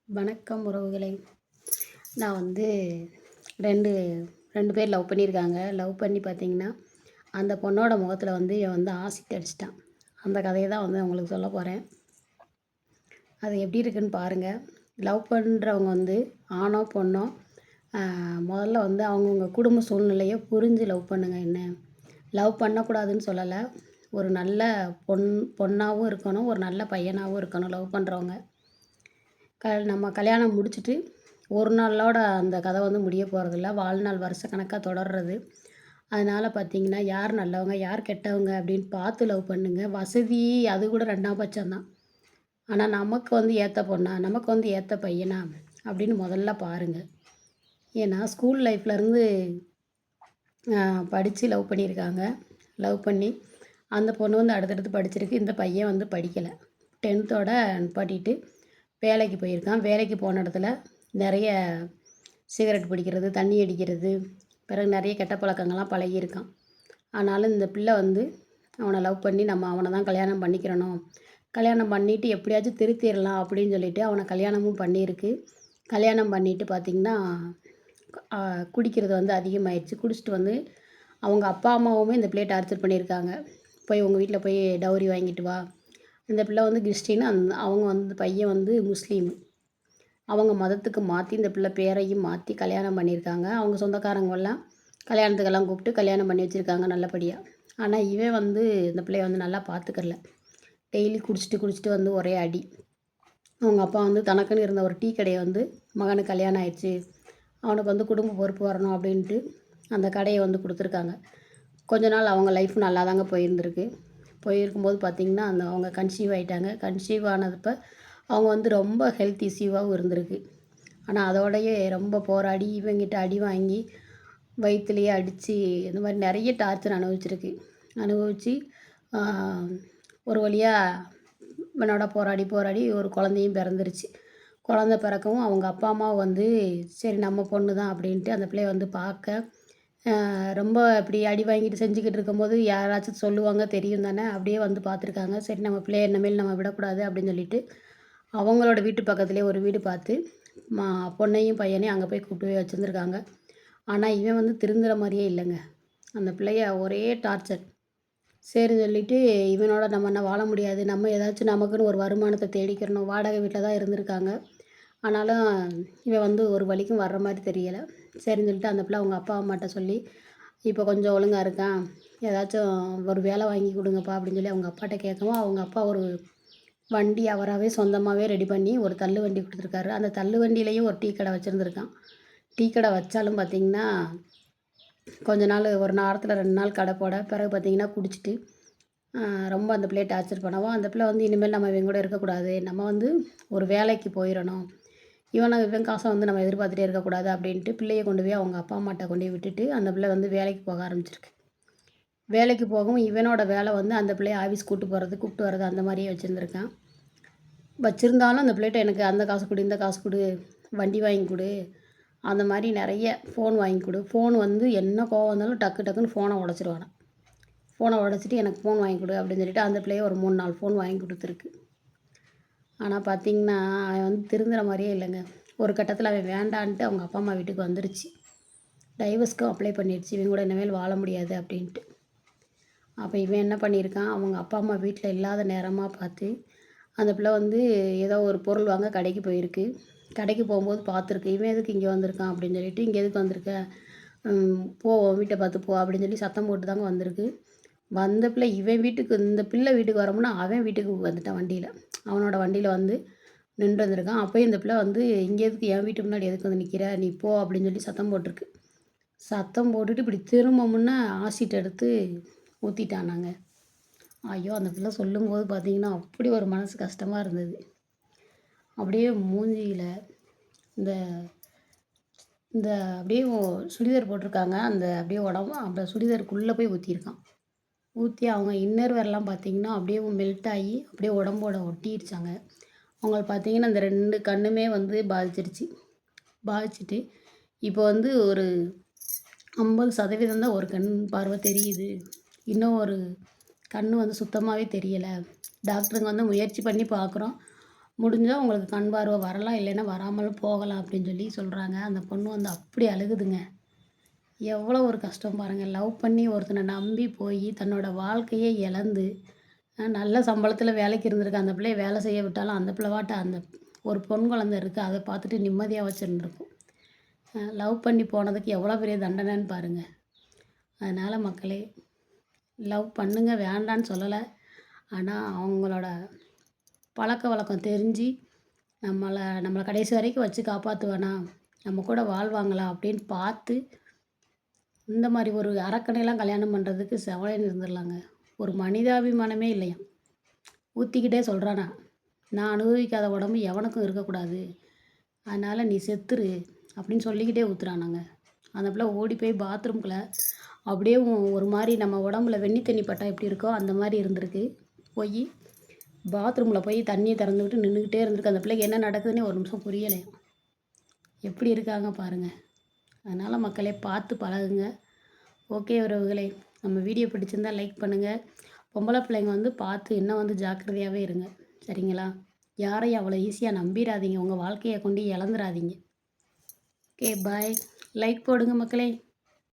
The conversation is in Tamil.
வணக்கம் உறவுகளே. நான் வந்து 2 2 பேர் லவ் பண்ணியிருக்காங்க. லவ் பண்ணி பார்த்தீங்கன்னா, அந்த பொண்ணோட முகத்தில வந்து இவன் வந்து ஆசிட் அடிச்சிட்டான். அந்த கதைய தான் வந்து உங்களுக்கு சொல்ல போறேன். அது எப்படி இருக்குன்னு பாருங்க. லவ் பண்றவங்க வந்து ஆணோ, பொண்ணோ அ முதல்ல வந்து அவங்கவங்க குடும்ப சூழ்நிலைய புரிஞ்சு லவ் பண்ணுங்க என்ன. லவ் பண்ணக்கூடாதுன்னு சொல்லல. ஒரு நல்ல பொன் பொண்ணாவும் இருக்கணும், ஒரு நல்ல பையனாவும் இருக்கணும் லவ் பண்றவங்க. நம்ம கல்யாணம் முடிச்சுட்டு ஒரு நாளோட அந்த கதை வந்து முடிய போகிறதில்ல. வாழ்நாள் வருஷக்கணக்கா தொடர்றது. அதனால பார்த்தீங்கன்னா, யார் நல்லவங்க, யார் கெட்டவங்க அப்படின்னு பார்த்து லவ் பண்ணுங்க. வசதி அது கூட 2ஆம் பட்சம் தான். ஆனா நமக்கு வந்து ஏத்த பொண்ணா, நமக்கு வந்து ஏத்த பையனா அப்படின்னு முதல்ல பாருங்க. ஏன்னா ஸ்கூல் லைஃப்லேருந்து படித்து லவ் பண்ணியிருக்காங்க. லவ் பண்ணி அந்த பொண்ணு வந்து அடுத்தடுத்து படிச்சிருக்கு. இந்த பையன் வந்து படிக்கல. 10த்தோட நிப்பாட்டிட்டு வேலைக்கு போயிருக்கான். வேலைக்கு போன இடத்துல நெறைய சிகரெட் பிடிக்கிறது, தண்ணி அடிக்கிறது, பிறகு நெறைய கெட்ட பழக்கங்கள்லாம் பழகியிருக்கான். ஆனாலும் இந்த பிள்ளை வந்து அவன லவ் பண்ணி நம்ம அவன தான் கல்யாணம் பண்ணிக்கிறணும். கல்யாணம் பண்ணிட்டு எப்படியாச்சும் திருத்திரலாம் அப்படின்னு சொல்லிட்டு அவன கல்யாணமும் பண்ணியிருக்கு. கல்யாணம் பண்ணிட்டு பார்த்தீங்கன்னா, அ குடிக்கிறது வந்து அதிகமாயிருச்சு. குடிச்சிட்டு வந்து அவங்க அப்பா, அம்மாவுமே இந்த பிள்ளைய டார்ச்சர் பண்ணியிருக்காங்க. போய் உங்க வீட்ல போய் டவுரி வாங்கிட்டு வா. இந்த பிள்ளை வந்து கிறிஸ்டின். அவங்க வந்து பையன் வந்து முஸ்லீம். அவங்க மதத்துக்கு மாத்தி இந்த பிள்ளை பேரையும் மாத்தி கல்யாணம் பண்ணியிருக்காங்க. அவங்க சொந்தக்காரங்கலாம் கல்யாணத்துக்கெல்லாம் கூப்பிட்டு கல்யாணம் பண்ணி வச்சுருக்காங்க நல்லபடியா. ஆனா, இவன் வந்து இந்த பிள்ளைய வந்து நல்லா பார்த்துக்கிறல. டெய்லி குடிச்சிட்டு, குடிச்சிட்டு வந்து ஒரே அடி. அவங்க அப்பா வந்து தனக்குன்னு இருந்த ஒரு டீ கடைய வந்து மகனுக்கு கல்யாணம் ஆயிடுச்சு. அவனுக்கு வந்து குடும்ப பொறுப்பு வரணும் அப்படின்ட்டு அந்த கடைய வந்து குடுத்துருக்காங்க. கொஞ்ச நாள் அவங்க லைஃப் நல்லா தாங்க போயிருந்திருக்கு. போயிருக்கும்போது பார்த்தீங்கன்னா, அவங்க கன்சீவ் ஆயிட்டாங்க. கன்சீவ் ஆனதப்ப அவங்க வந்து ரொம்ப ஹெல்த் இஷ்யூவாவும் இருந்திருக்கு. ஆனா, அதோடயே ரொம்ப போராடி இவன்கிட்ட அடி வாங்கி, வயித்துலயே அடிச்சு, இந்த மாரி நெறைய டார்ச்சர் அனுபவிச்சிருக்கு. அனுபவிச்சு ஆ ஒரு வழியா இவனோட போராடி, போராடி ஒரு குழந்தையும் பிறந்துருச்சு. குழந்த பிறக்கவும் அவங்க அப்பா, அம்மா வந்து சரி நம்ம பொண்ணு தான் அப்படின்ட்டு அந்த பிள்ளைய வந்து பார்க்க, ரொம்ப இப்படி அடி வாங்கிட்டு செஞ்சுக்கிட்டு இருக்கும்போது யாராச்சும் சொல்லுவாங்க தெரியும் தானே, அப்படியே வந்து பார்த்துருக்காங்க. சரி நம்ம பிள்ளைய இனிமேல் நம்ம விடக்கூடாது அப்படின்னு சொல்லிட்டு, அவங்களோட வீட்டு பக்கத்திலேயே ஒரு வீடு பார்த்து, மா பொண்ணையும் பையனையும் அங்கே போய் கூப்பிட்டு போய் வச்சிருந்துருக்காங்க. ஆனா, இவன் வந்து திருந்துற மாரியே இல்லங்க. அந்த பிள்ளைய ஒரே டார்ச்சர். சரின்னு சொல்லிட்டு, இவனோட நம்ம என்ன வாழ முடியாது. நம்ம ஏதாச்சும் நமக்குன்னு ஒரு வருமானத்த தேடிக்கிறணும். வாடகை வீட்ல தான் இருந்திருக்காங்க. ஆனாலும், இவன் வந்து ஒரு வழிக்கும் வர்ற மாரி தெரியல. சரின்னு சொல்லிட்டு அந்த பிள்ளை அவங்க அப்பா, அம்மாட்ட சொல்லி, "இப்போ கொஞ்சம் ஒழுங்கா இருக்கான். ஏதாச்சும் ஒரு வேலை வாங்கி குடுங்கப்பா" அப்படின்னு சொல்லி அவங்க அப்பாட்ட கேட்கவும், அவங்க அப்பா ஒரு வண்டி அவராவே சொந்தமாவே ரெடி பண்ணி ஒரு தள்ளு வண்டி குடுத்துருக்காரு. அந்த தள்ளு வண்டியிலேயும் ஒரு டீ கடை வச்சிருந்திருக்கான். டீ கடை வச்சாலும் பார்த்தீங்கன்னா, கொஞ்ச நாள் ஒரு வாரத்துல 2 நாள் கடை போட, பிறகு பார்த்தீங்கன்னா குடிச்சிட்டு, அ ரொம்ப அந்த பிள்ளைய டார்ச்சர் பண்ணவும், அந்த பிள்ளை வந்து இனிமேல் நம்ம இவன் கூட இருக்கக்கூடாது. நம்ம வந்து ஒரு வேலைக்கு போயிறணும். இவன் காச வந்து நம்ம எதிர்பார்த்துட்டே இருக்கக்கூடாது அப்படின்ட்டு பிள்ளைய கொண்டு போய் அவங்க அப்பா, அம்மாட்ட கொண்டு போய் விட்டுட்டு, அந்த பிள்ளை வந்து வேலைக்கு போக ஆரம்பிச்சிருக்கு. வேலைக்கு போகவும் இவனோட வேலை வந்து அந்த பிள்ளைய ஆஃபீஸ் கூட்டு போறது, கூப்பிட்டு வர்றது அந்த மாரியே வச்சிருந்திருக்கான். வச்சிருந்தாலும் அந்த பிள்ளைட்ட எனக்கு அந்த காசு குடு, இந்த காசு குடு, வண்டி வாங்கி குடு, அந்த மாரி நெறைய ஃபோன் வாங்கி குடு. ஃபோன் வந்து என்ன கோவம் வந்தாலும் டக்கு டக்குன்னு ஃபோன உடைச்சிருவானாம். ஃபோன உடைச்சிட்டு எனக்கு ஃபோன் வாங்கி குடு அப்படின்னு சொல்லிட்டு அந்த பிள்ளைய ஒரு 3, 4 ஃபோன் வாங்கி குடுத்துருக்கு. ஆனா பார்த்தீங்கன்னா, அவன் வந்து திருந்துற மாரியே இல்லங்க. ஒரு கட்டத்தில அவன் வேண்டான்ட்டு அவங்க அப்பா, அம்மா வீட்டுக்கு வந்துருச்சு. டைவர்ஸ்க்கும் அப்ளை பண்ணிருச்சு. இவன் கூட இனிமேல் வாழ முடியாது அப்டின்ட்டு. அப்ப இவன் என்ன பண்ணியிருக்கான், அவங்க அப்பா, அம்மா வீட்ல இல்லாத நேரமா பார்த்து, அந்த பிள்ளை வந்து ஏதோ ஒரு பொருள் வாங்க கடைக்கு போயிருக்கு. கடைக்கு போம்போது பார்த்துருக்கு. இவன் எதுக்கு இங்க வந்திருக்கான் அப்படின்னு சொல்லிட்டு, "இங்க எதுக்கு வந்திருக்க? போ உன் வீட்ட பார்த்து போ" அப்படின்னு சொல்லி சத்தம் போட்டு தாங்க வந்திருக்கு. வந்த பிள்ளை இவன் வீட்டுக்கு இந்த பிள்ளை வீட்டுக்கு வருமுன்னா, அவன் வீட்டுக்கு வந்துட்டான் வண்டியில. அவனோட வண்டியில வந்து நின்டு வந்திருக்கான். அப்பயும் இந்த பிள்ளை வந்து, "இங்க எதுக்கு என் வீட்டு முன்னாடி எதுக்கு வந்து நிக்கிற? நீ போ" அப்படின்னு சொல்லி சத்தம் போட்டிருக்கு. சத்தம் போட்டுட்டு இப்படி திரும்புமுன்ன ஆசிட் எடுத்து ஊத்திட்டானாங்க. ஐயோ! அந்த பிள்ளை சொல்லும்போது பார்த்தீங்கன்னா, அப்படி ஒரு மனசு கஷ்டமா இருந்தது. அப்படியே மூஞ்சியில இந்த இந்த அப்படியே சுடிதார் போட்டிருக்காங்க. அந்த அப்படியே உடம்பு அந்த சுடிதாருக்குள்ள போய் ஊத்தியிருக்கான். ஊத்தி அவங்க இன்னர் வேர்லாம் பார்த்தீங்கன்னா, அப்படியே மெல்ட் ஆகி அப்படியே உடம்போட ஒட்டிருச்சாங்க. அவங்களுக்கு பார்த்தீங்கன்னா, அந்த 2 கண்ணுமே வந்து பாதிச்சிருச்சு. பாதிச்சுட்டு, இப்போ வந்து ஒரு 50% தான் ஒரு கண் பார்வை தெரியுது. இன்னும் ஒரு கண்ணு வந்து சுத்தமாவே தெரியல. டாக்டருங்க வந்து முயற்சி பண்ணி பார்க்குறோம். முடிஞ்சால் உங்களுக்கு கண் பார்வை வரலாம், இல்லைன்னா வராமலும் போகலாம் அப்படின்னு சொல்லி சொல்கிறாங்க. அந்த பொண்ணு வந்து அப்படி அழுகுதுங்க. எவ்வளோ ஒரு கஷ்டம் பாருங்கள். லவ் பண்ணி ஒருத்தனை நம்பி போய் தன்னோட வாழ்க்கையே இழந்து நல்ல சம்பளத்தில் வேலைக்கு இருந்திருக்கு. அந்த பிள்ளைய வேலை செய்ய விட்டாலும் அந்த பிள்ளை பாட்டு அந்த ஒரு பொன் குழந்தை இருக்குது. அதை பார்த்துட்டு நிம்மதியாக வச்சுருந்துருக்கும். லவ் பண்ணி போனதுக்கு எவ்வளோ பெரிய தண்டனைன்னு பாருங்கள். அதனால் மக்களே லவ் பண்ணுங்க, வேண்டான்னு சொல்லலை. ஆனால் அவங்களோட பழக்கவழக்கம் தெரிஞ்சு நம்மளை கடைசி வரைக்கும் வச்சு காப்பாற்றுவானா, நம்ம கூட வாழ்வாங்களா அப்படின்னு பார்த்து இந்த மாதிரி ஒரு அரக்கனைலாம் கல்யாணம் பண்ணுறதுக்கு செவனேன்னு இருந்துடலாங்க. ஒரு மனிதாபிமானமே இல்லையாம். ஊற்றிக்கிட்டே சொல்கிறானா, நான் அனுபவிக்காத உடம்பு எவனுக்கும் இருக்கக்கூடாது, அதனால் நீ செத்துரு அப்படின்னு சொல்லிக்கிட்டே ஊற்றுறானாங்க. அந்த பிள்ளை ஓடி போய் பாத்ரூம்குள்ளே அப்படியே ஒரு மாதிரி நம்ம உடம்புல வெந்நி தண்ணி பட்டால் எப்படி இருக்கோ அந்த மாதிரி இருந்திருக்கு. போய் பாத்ரூமில் போய் தண்ணியை திறந்து விட்டு நின்றுக்கிட்டே இருந்திருக்கு. அந்த பிள்ளைக்கு என்ன நடக்குதுன்னே ஒரு நிமிஷம் புரியலையாம். எப்படி இருக்காங்க பாருங்கள். அதனால் மக்களே பார்த்து பழகுங்க. ஓகே உறவுகளே, நம்ம வீடியோ பிடிச்சிருந்தா லைக் பண்ணுங்கள். பொம்பளை பிள்ளைங்க வந்து பார்த்து இன்னும் வந்து ஜாக்கிரதையாகவே இருங்க, சரிங்களா? யாரையும் அவ்வளோ ஈஸியாக நம்பிடாதீங்க. உங்கள் வாழ்க்கையை கொண்டு இழந்துடாதீங்க. Okay bye. லைக் போடுங்க மக்களே.